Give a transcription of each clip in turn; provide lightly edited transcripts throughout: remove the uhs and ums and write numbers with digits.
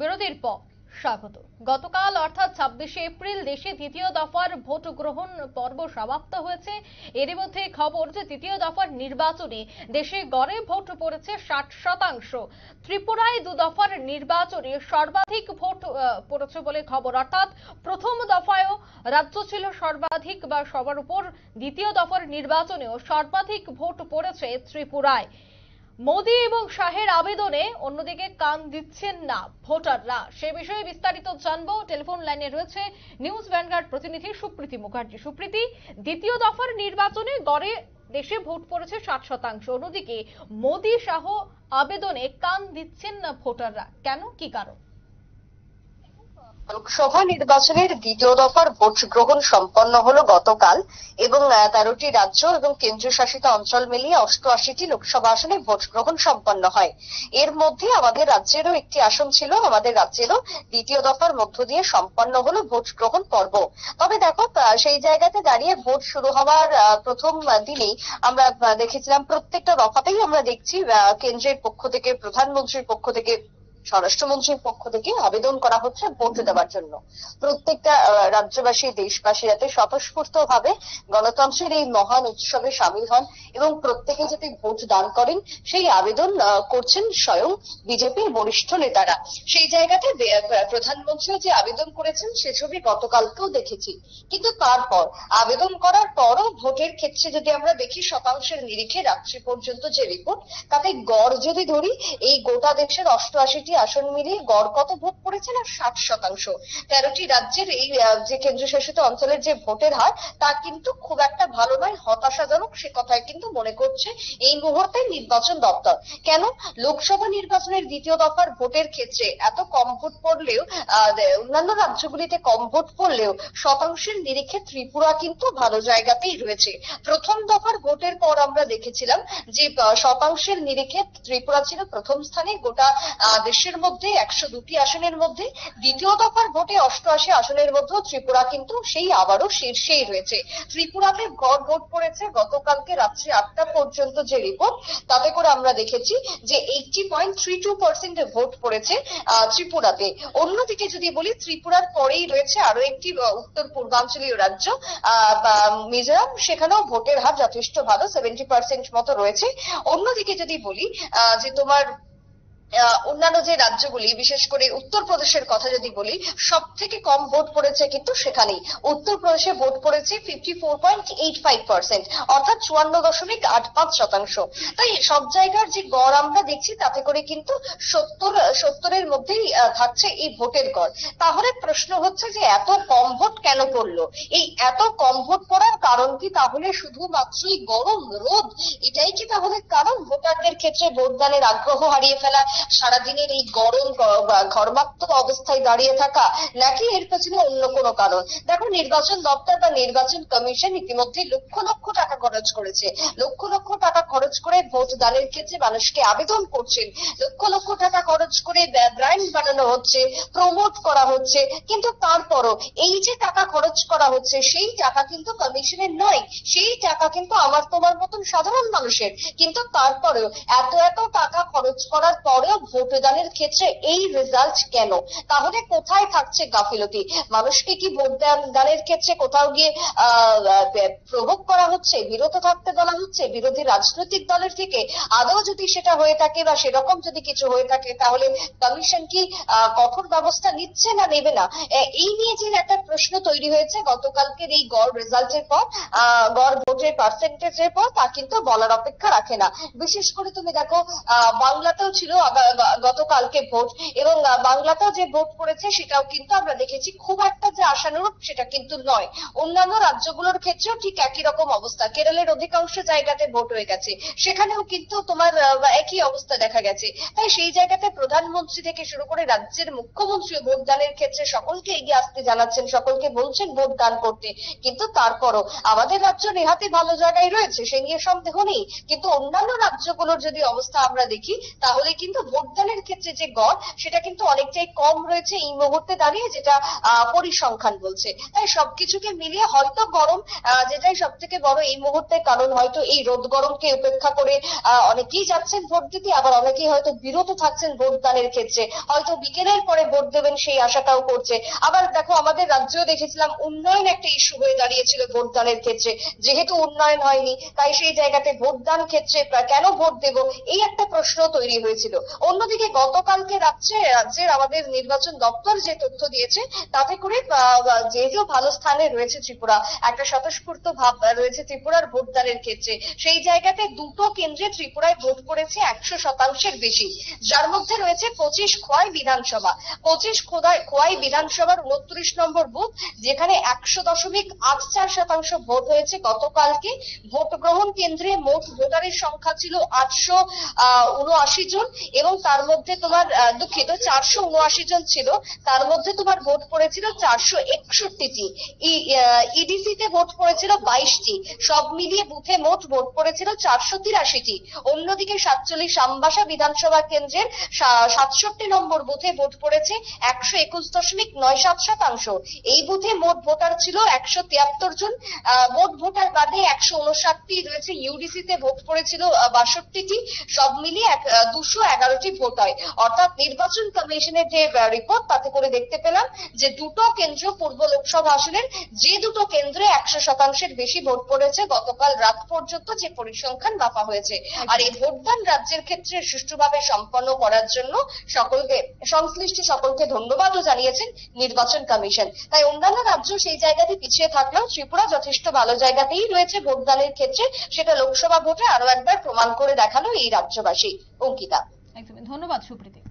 বিরতির পর স্বাগত। গতকাল অর্থাৎ 26শে এপ্রিল দেশে দ্বিতীয় দফার ভোট গ্রহণ পর্ব সমাপ্ত হয়েছে। এরই মধ্যে খবর যে দ্বিতীয় দফার নির্বাচনে দেশে গড়ে ভোট পড়েছে 60%। ত্রিপুরায় দু দফার নির্বাচনে সর্বাধিক ভোট পড়েছে বলে খবর, অর্থাৎ প্রথম দফায়ও রাজ্য ছিল সর্বাধিক বা সবার উপর, দ্বিতীয় দফার নির্বাচনেও সর্বাধিক ভোট পড়েছে ত্রিপুরায়। মোদি এবং শাহের আবেদনে অন্যদিকে কান দিচ্ছেন না ভোটাররা, সে বিষয়ে বিস্তারিত জানবো। টেলিফোন লাইনে রয়েছে নিউজ ভ্যানগার্ড প্রতিনিধি সুপ্রীতি মুখার্জি। সুপ্রীতি, দ্বিতীয় দফার নির্বাচনে গড়ে দেশে ভোট পড়েছে 60%, অন্যদিকে মোদি শাহ আবেদনে কান দিচ্ছেন না ভোটাররা, কেন, কি কারণ? লোকসভা নির্বাচনের দ্বিতীয় দফার ভোট গ্রহণ সম্পন্ন হলো গতকাল এবং 13টি রাজ্য এবং কেন্দ্রীয় শাসিত অঞ্চল মিলিয়ে 88টি লোকসভা আসনে ভোট গ্রহণ সম্পন্ন হয়। এর মধ্যে আমাদের রাজ্যেরও একটি আসন ছিল, আমাদের রাজ্যেরও দ্বিতীয় দফার মধ্য দিয়ে সম্পন্ন হলো ভোট গ্রহণ পর্ব। তবে দেখো, সেই জায়গাতে দাঁড়িয়ে ভোট শুরু হওয়ার প্রথম দিনেই আমরা দেখেছিলাম প্রত্যেকটা দফাতেই আমরা দেখছি কেন্দ্রের পক্ষ থেকে, প্রধানমন্ত্রীর পক্ষ থেকে, স্বরাষ্ট্রমন্ত্রীর পক্ষ থেকে আবেদন করা হচ্ছে ভোট দেওয়ার জন্য। প্রত্যেকটা রাজ্যবাসী, দেশবাসী যাতে স্বতঃস্ফূর্ত ভাবে গণতন্ত্রের এই মহান উৎসবে সামিল হন এবং প্রত্যেকে যাতে ভোট দান করেন, সেই আবেদন করছেন স্বয়ং বিজেপির বরিষ্ঠ নেতারা। সেই জায়গাতে প্রধানমন্ত্রীও যে আবেদন করেছেন সে ছবি গতকালকেও দেখেছি। কিন্তু তারপর আবেদন করার পরও ভোটের ক্ষেত্রে যদি আমরা দেখি শতাংশের নিরিখে রাত্রি পর্যন্ত যে রিপোর্ট, তাতে গড় যদি ধরি এই গোটা দেশের 88টি আসন মিলিয়ে গড় কত ভোট পড়েছে না 60%। 13টি রাজ্যের এই যে কেন্দ্রশাসিত অঞ্চলের যে ভোটের হার তা কিন্তু খুব একটা ভালো নয়, হতাশাজনক, সে কথাই কিন্তু মনে করছে এই মুহূর্তে নির্বাচন দপ্তর। কেন লোকসভা নির্বাচনের দ্বিতীয় দফার ভোটের ক্ষেত্রে এত কম ভোট পড়লেও, অন্যান্য রাজ্যগুলিতে কম ভোট পড়লেও শতাংশের নিরিখে ত্রিপুরা কিন্তু ভালো জায়গাতেই রয়েছে। প্রথম দফার ভোটের পর আমরা দেখেছিলাম যে শতাংশের নিরিখে ত্রিপুরা ছিল প্রথম স্থানে গোটা দেশের মধ্যে 102টি আসনের মধ্যে। দ্বিতীয় দফার ভোটে 88 আসনের মধ্যে ত্রিপুরা কিন্তু সেই আবারও শীর্ষেই রয়েছে। ত্রিপুরাতে গড় ভোট পড়েছে গতকালকে রাত্রি 8টা পর্যন্ত যে রিপোর্ট, তাতে করে আমরা দেখেছি যে 80.32% ভোট পড়েছে ত্রিপুরাতে। অন্যদিকে যদি বলি, ত্রিপুরার পরেই রয়েছে আরো একটি উত্তর পূর্বাঞ্চলীয় রাজ্য মিজোরাম, সেখানেও ভোটের হার যথেষ্ট ভালো, 70% মতো রয়েছে। অন্যদিকে যদি বলি যে তোমার অন্যান্য যে রাজ্যগুলি, বিশেষ করে উত্তরপ্রদেশের কথা যদি বলি, সব থেকে কম ভোট পড়েছে কিন্তু সেখানেই। উত্তরপ্রদেশে ভোট পড়েছে 54.85%, অর্থাৎ 54.85%। তাই সব জায়গার যে গড় আমরা দেখছি তাতে করে কিন্তু 70-এর মধ্যেই থাকছে এই ভোটের গড়। তাহলে প্রশ্ন হচ্ছে যে এত কম ভোট কেন পড়লো? এই এত কম ভোট পড়ার কারণ কি তাহলে শুধুমাত্রই গরম, রোদ, এটাই কি তাহলে কারণ ভোটারদের ক্ষেত্রে ভোটদানের আগ্রহ হারিয়ে ফেলা, সারাদিনের এই গরম ঘর্মাক্ত অবস্থায় দাঁড়িয়ে থাকা, নাকি এর পেছনে অন্য কোনো কারণ? দেখো, নির্বাচন দপ্তর বা নির্বাচন কমিশন ইতিমধ্যে লক্ষ লক্ষ টাকা খরচ করেছে, লক্ষ লক্ষ টাকা খরচ করে ভোট দানের ক্ষেত্রে মানুষকে আবেদন করছেন, লক্ষ লক্ষ টাকা খরচ করে ব্র্যান্ড বানানো হচ্ছে, প্রমোট করা হচ্ছে। কিন্তু তারপরও এই যে টাকা খরচ করা হচ্ছে সেই টাকা কিন্তু কমিশনের নয়, সেই টাকা কিন্তু আমার তোমার মতন সাধারণ মানুষের। কিন্তু তারপরেও এত টাকা খরচ করার পরেও ভোটদানের ক্ষেত্রে এই রেজাল্ট কেন? তাহলে কোথায় থাকছে গাফিলতি? মানুষকে কি ভোট দানের ক্ষেত্রে কোথাও গিয়ে প্রভোগ করা হচ্ছে, বিরত থাকতে বলা হচ্ছে বিরোধী রাজনৈতিক দলের থেকে? আদৌ যদি সেটা হয়ে থাকে বা সেরকম যদি কিছু হয়ে থাকে, তাহলে কমিশন কি কঠোর ব্যবস্থা নিচ্ছে না নেবে না? এই নিয়ে যে একটা প্রশ্ন তৈরি হয়েছে গতকালকের এই গড় রেজাল্টের পর, গড় ভোটের পার্সেন্টেজের পর, তা কিন্তু বলার অপেক্ষা রাখে না। বিশেষ করে তুমি দেখো, বাংলাতেও ছিল গতকালকে ভোট, এবং বাংলাতেও যে ভোট পড়েছে সেটাও কিন্তু আমরা দেখেছি খুব একটা যে আশানুরূপ সেটা কিন্তু নয়। অন্যান্য রাজ্যগুলোর ক্ষেত্রেও ঠিক একই রকম অবস্থা। কেরলের অধিকাংশ জায়গাতে ভোট হয়ে গেছে, সেখানেও কিন্তু তোমার একই অবস্থা দেখা গেছে। তাই সেই জায়গাতে প্রধানমন্ত্রী থেকে শুরু করে রাজ্যের মুখ্যমন্ত্রী ভোট দানের ক্ষেত্রে সকলকে এগিয়ে আসতে জানাচ্ছেন, সকলকে বলছেন ভোট দান করতে। কিন্তু তারপরও আমাদের রাজ্য নেহাতি ভালো জায়গায় রয়েছে, সে নিয়ে সন্দেহ নেই। কিন্তু অন্যান্য রাজ্যগুলোর যদি অবস্থা আমরা দেখি, তাহলে কিন্তু ভোটদানের ক্ষেত্রে যে গড় সেটা কিন্তু অনেকটাই কম রয়েছে এই মুহূর্তে দাঁড়িয়ে, যেটা পরিসংখ্যান বলছে। তাই সবকিছুকে মিলিয়ে হয়তো গরম যেটাই সব থেকে বড় এই মুহূর্তে কারণ, হয়তো এই রোদ গরমকে উপেক্ষা করে অনেকেই যাচ্ছেন ভোট দিতে, আবার অনেকেই হয়তো বিরত থাকছেন ভোটদানের ক্ষেত্রে, হয়তো বিকেলের পরে ভোট দেবেন সেই আশাটাও করছে। আবার দেখো, আমাদের রাজ্যেও দেখেছিলাম উন্নয়ন একটা ইস্যু হয়ে দাঁড়িয়েছিল ভোটদানের ক্ষেত্রে, যেহেতু উন্নয়ন হয়নি তাই সেই জায়গাতে ভোটদান ক্ষেত্রে কেন ভোট দেব এই একটা প্রশ্ন তৈরি হয়েছিল। অন্যদিকে গতকালকে রাজ্যের আমাদের নির্বাচন দপ্তর যে তথ্য দিয়েছে তাতে করে যেহেতু ভালো স্থানে রয়েছে ত্রিপুরা, একটা স্বতঃস্ফূর্ত ভাব রয়েছে ত্রিপুরার ভোটদানের ক্ষেত্রে, সেই জায়গাতে দুটো কেন্দ্রে ত্রিপুরায় ভোট পড়েছে 100%-এর বেশি, যার মধ্যে রয়েছে 25 খোয়াই বিধানসভা। 25 খোয়াই বিধানসভার 29 নম্বর বুথ, যেখানে 100.84% ভোট হয়েছে গতকালকে। ভোট গ্রহণ কেন্দ্রে মোট ভোটারের সংখ্যা ছিল 879 জন, এবং তার মধ্যে তোমার দুঃখিত 479 জন ছিল, তার মধ্যে তোমার ভোট পড়েছিল 461টি, ইডিসি তে ভোট পড়েছিল 22টি, সব মিলিয়ে বুথে মোট ভোট পড়েছিল 483টি। অন্যদিকে 47 আমবাসা বিধানসভা কেন্দ্রের 67 নম্বর বুথে ভোট পড়েছে 121.97%। এই বুথে মোট ভোটার ছিল 173 জন। মোট ভোটার বাদে 159টি রয়েছে ইউডিসি তে ভোট পড়েছিল 62টি, সব মিলিয়ে 211টি ভোট হয়। অর্থাৎ নির্বাচন কমিশনের যে রিপোর্ট তাতে করে দেখতে পেলাম যে দুটো কেন্দ্র পূর্ব লোকসভা আসনের যে দুটো কেন্দ্রে 100%-এর বেশি ভোট পড়েছে গতকাল রাত পর্যন্ত যে পরিসংখ্যান মাপা হয়েছে। আর এই ভোটদান রাজ্যের ক্ষেত্রে সুষ্ঠুভাবে সম্পন্ন করার জন্য সংশ্লিষ্ট সকলকে ধন্যবাদও জানিয়েছেন নির্বাচন কমিশন। তাই অন্যান্য রাজ্য সেই জায়গাতে পিছিয়ে থাকলেও ত্রিপুরা যথেষ্ট ভালো জায়গাতেই রয়েছে ভোটদানের ক্ষেত্রে, সেটা লোকসভা ভোটে আরো একবার প্রমাণ করে দেখালো এই রাজ্যবাসী। অঙ্কিতা, একদমই ধন্যবাদ সুপ্রীতি।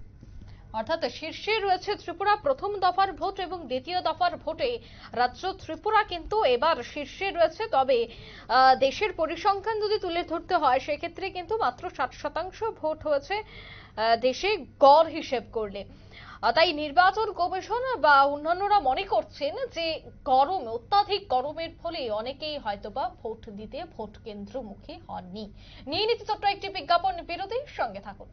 অর্থাৎ শীর্ষে রয়েছে ত্রিপুরা প্রথম দফার ভোট এবং দ্বিতীয় দফার ভোটে রাজ্য ত্রিপুরা কিন্তু এবার শীর্ষে রয়েছে। তবে দেশের পরিসংখ্যান যদি তুলে ধরতে হয় সেক্ষেত্রে কিন্তু মাত্র 60% ভোট হয়েছে দেশে গড় হিসেব করলে। তাই নির্বাচন কমিশন বা অন্যান্যরা মনে করছেন যে অত্যাধিক গরমের ফলে অনেকেই হয়তোবা ভোট দিতে ভোট কেন্দ্রমুখী হননি। নিয়ে নিতে ছোট্ট একটি বিজ্ঞাপন বিরতির সঙ্গে থাকুন।